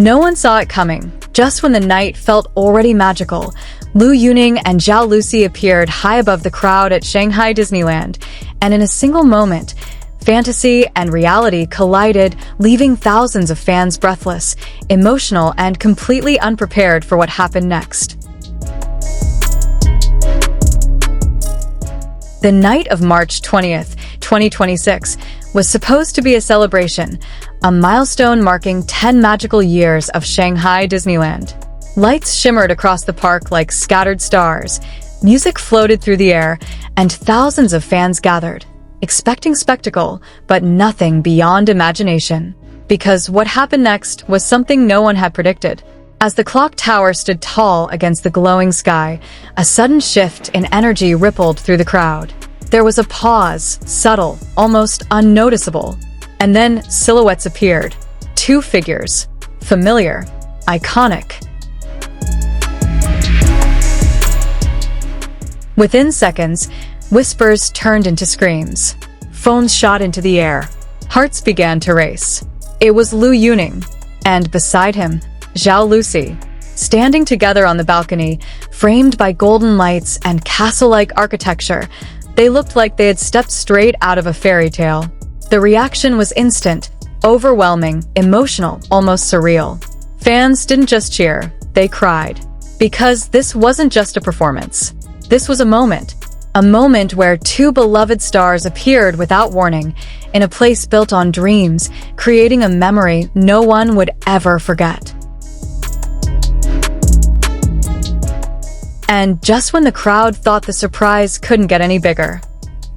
No one saw it coming. Just when the night felt already magical, Lu Yuning and Zhao Lusi appeared high above the crowd at Shanghai Disneyland, and in a single moment, fantasy and reality collided, leaving thousands of fans breathless, emotional, and completely unprepared for what happened next. The night of March 20th, 2026, was supposed to be a celebration, a milestone marking 10 magical years of Shanghai Disneyland. Lights shimmered across the park like scattered stars, music floated through the air, and thousands of fans gathered, expecting spectacle, but nothing beyond imagination. Because what happened next was something no one had predicted. As the clock tower stood tall against the glowing sky, a sudden shift in energy rippled through the crowd. There was a pause, subtle, almost unnoticeable. And then silhouettes appeared. Two figures. Familiar. Iconic. Within seconds, whispers turned into screams. Phones shot into the air. Hearts began to race. It was Lu Yuning, and beside him, Zhao Lusi, standing together on the balcony, framed by golden lights and castle-like architecture. They looked like they had stepped straight out of a fairy tale. The reaction was instant, overwhelming, emotional, almost surreal. Fans didn't just cheer, they cried. Because this wasn't just a performance. This was a moment where two beloved stars appeared without warning, in a place built on dreams, creating a memory no one would ever forget. And just when the crowd thought the surprise couldn't get any bigger,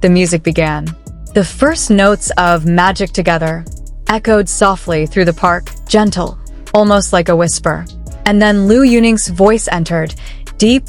the music began. The first notes of Magic Together echoed softly through the park, gentle, almost like a whisper. And then Lu Yuning's voice entered, deep,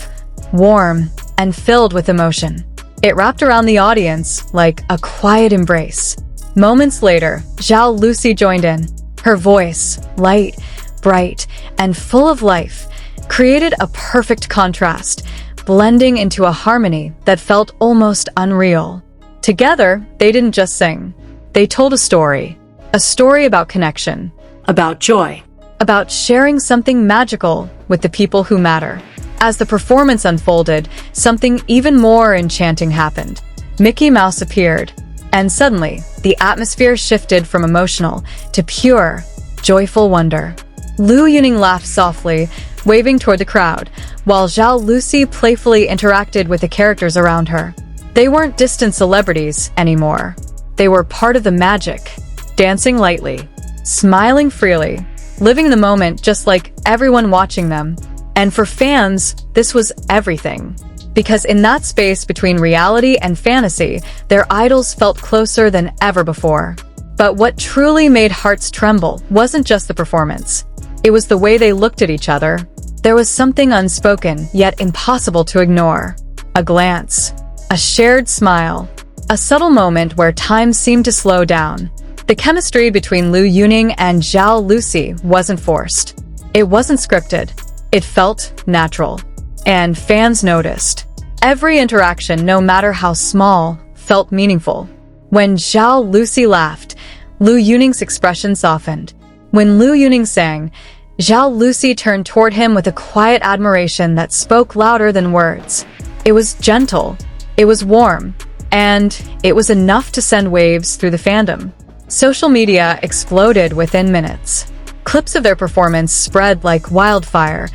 warm, and filled with emotion. It wrapped around the audience like a quiet embrace. Moments later, Zhao Lusi joined in. Her voice, light, bright, and full of life, created a perfect contrast, blending into a harmony that felt almost unreal. Together, they didn't just sing. They told a story about connection, about joy, about sharing something magical with the people who matter. As the performance unfolded, something even more enchanting happened. Mickey Mouse appeared, and suddenly, the atmosphere shifted from emotional to pure, joyful wonder. Lu Yuning laughed softly, waving toward the crowd, while Zhao Lusi playfully interacted with the characters around her. They weren't distant celebrities anymore. They were part of the magic, dancing lightly, smiling freely, living the moment just like everyone watching them. And for fans, this was everything. Because in that space between reality and fantasy, their idols felt closer than ever before. But what truly made hearts tremble wasn't just the performance. It was the way they looked at each other. There was something unspoken, yet impossible to ignore. A glance, a shared smile, a subtle moment where time seemed to slow down. The chemistry between Lu Yuning and Zhao Lusi wasn't forced. It wasn't scripted. It felt natural. And fans noticed. Every interaction, no matter how small, felt meaningful. When Zhao Lusi laughed, Lu Yuning's expression softened. When Lu Yuning sang, Zhao Lusi turned toward him with a quiet admiration that spoke louder than words. It was gentle, it was warm, and it was enough to send waves through the fandom. Social media exploded within minutes. Clips of their performance spread like wildfire,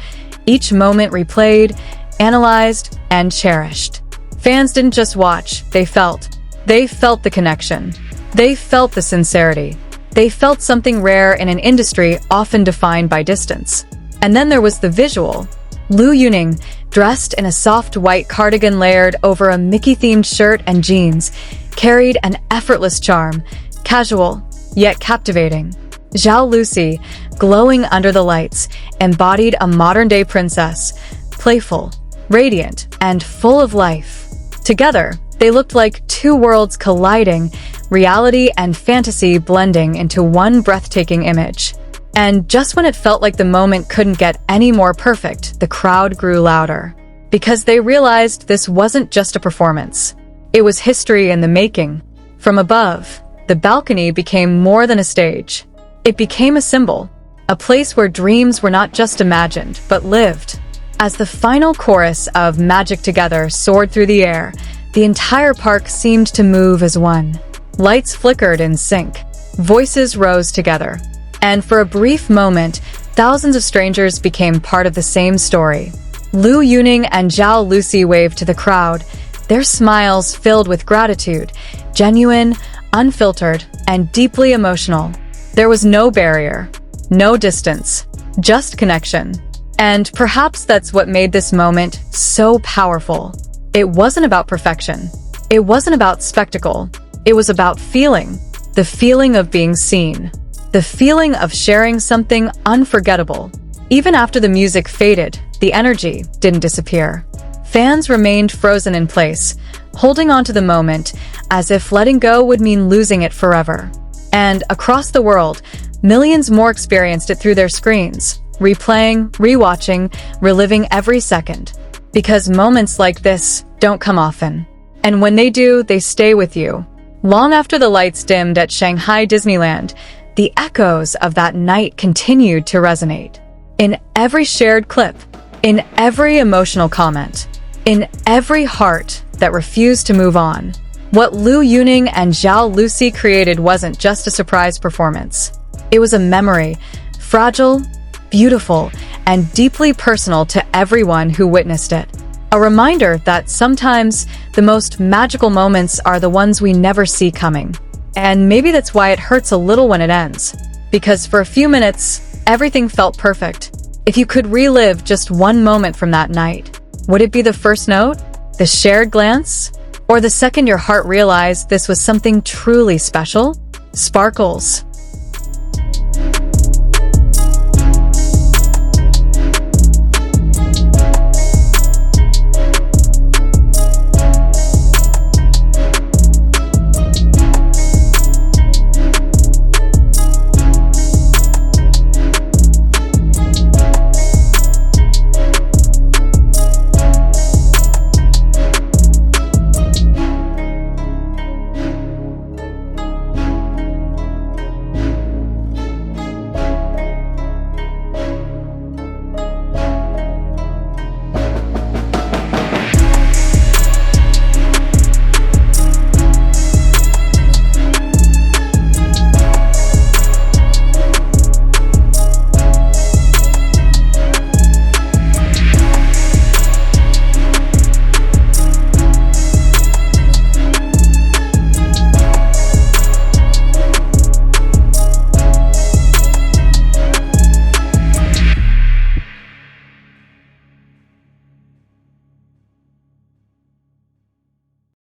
each moment replayed, analyzed, and cherished. Fans didn't just watch, they felt. They felt the connection. They felt the sincerity. They felt something rare in an industry often defined by distance. And then there was the visual. Lu Yuning, dressed in a soft white cardigan layered over a Mickey-themed shirt and jeans, carried an effortless charm, casual, yet captivating. Zhao Lusi, glowing under the lights, embodied a modern-day princess, playful, radiant, and full of life. Together, they looked like two worlds colliding, reality and fantasy blending into one breathtaking image. And just when it felt like the moment couldn't get any more perfect, the crowd grew louder. Because they realized this wasn't just a performance. It was history in the making. From above, the balcony became more than a stage. It became a a place where dreams were not just imagined, but lived. As the final chorus of Magic Together soared through the air, the entire park seemed to move as one. Lights flickered in sync, voices rose together, and for a brief moment, thousands of strangers became part of the same story. Lu Yuning and Zhao Lusi waved to the crowd, their smiles filled with gratitude, genuine, unfiltered, and deeply emotional. There was no barrier, no distance, just connection. And perhaps that's what made this moment so powerful. It wasn't about perfection. It wasn't about spectacle. It was about feeling. The feeling of being seen. The feeling of sharing something unforgettable. Even after the music faded, the energy didn't disappear. Fans remained frozen in place, holding on to the moment as if letting go would mean losing it forever. And across the world, millions more experienced it through their screens, replaying, rewatching, reliving every second. Because moments like this don't come often. And when they do, they stay with you. Long after the lights dimmed at Shanghai Disneyland, the echoes of that night continued to resonate. In every shared clip, in every emotional comment, in every heart that refused to move on. What Lu Yuning and Zhao Lusi created wasn't just a surprise performance. It was a memory, fragile, beautiful, and deeply personal to everyone who witnessed it. A reminder that sometimes the most magical moments are the ones we never see coming. And maybe that's why it hurts a little when it ends. Because for a few minutes, everything felt perfect. If you could relive just one moment from that night, would it be the first note? The shared glance? Or the second your heart realized this was something truly special? Sparkles.